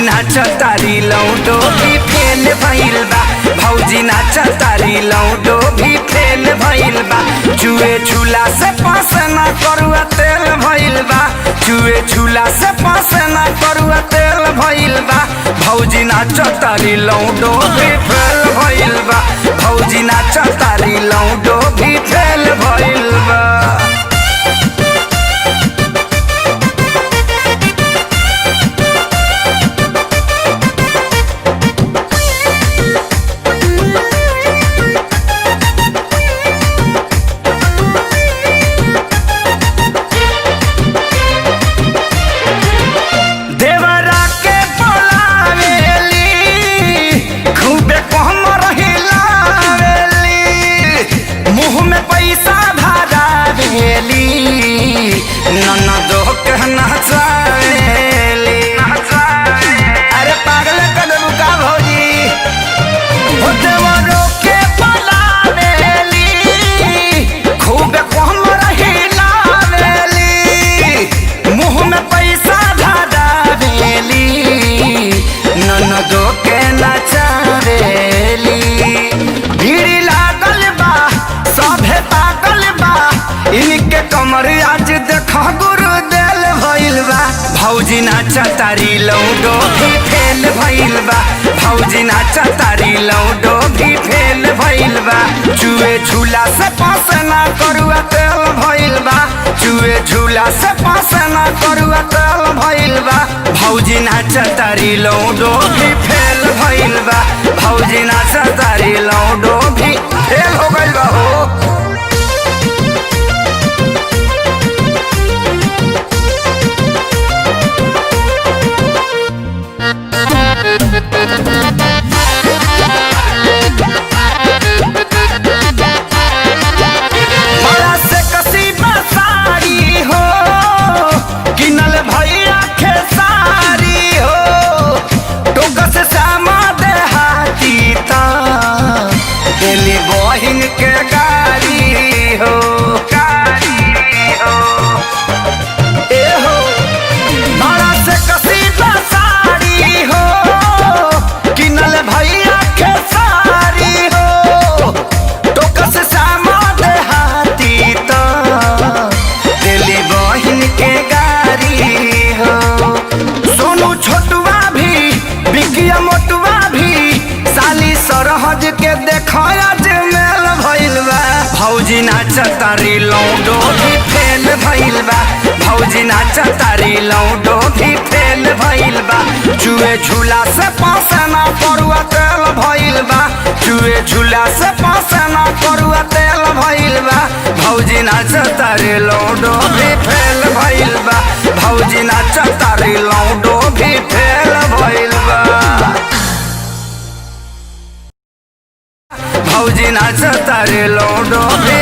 नाचतारी लौडो भी फेल भइल बा। भौजी नाचतारी लौडो भी फेल भइल बा। चुए झूला से पास ना करुआ तेल भइल बा। चुए झूला से पास ना करुआ तेल भइल बा। भौजी नाचतारी लौडो भी फेल भइल बा। भौजी नाचतारी लौडो भी फेल भइल बा। अरे पागल कदम का भौजी देवरों के पलावेली खूब कम रहिलावेली। मुँह में पैसा धरावेली ननदो के नचावेली। भीड़ लागल बा सभे पागल बा इनके कमर आज देखा गुरु देल भइल बा। भौजी नाचतारी लौडो भी फेल भइल बा। भौजी नाचतारी लौडो भी फेल भइल बा। चुए झूला से पास ना करुआ तेल भइल बा। चुए झूला से पास ना करुआ तेल भइल बा। भौजी नाचतारी लौडो भी फेल भइल बा। भौजी नाचतारी लौडो भी फेल हो गइल बा हो। बड़ा से कसीदा साड़ी हो किनल भैया खेसारी हो। टोकस सामा देहाती ता दिल्ली बहिन के गाड़ी हो। ए हो बड़ा से कसीदा साड़ी हो किनल भैया खेसारी हो। टोकस सामा देहाती तो दिल्ली बहिन के गाड़ी हो। सोनू छोटुआ भी बिकिया मोटुआ भी साली सरहज के देखा आज मेल भइल बा। भौजी नाचतारी लौडो भी फेल भइल बा। भौजी नाचतारी लौडो भी फेल भइल बा। चुए झूला से पास ना करुआ तेल भइल बा। चुए झूला से पास ना करुआ तेल भइल बा। भौजी नाचतारी लौडो भी फेल भइल बा। भौजी नाचतारी लौडो भी फेल भइल बा। भौजी नाचतारी लौडो भी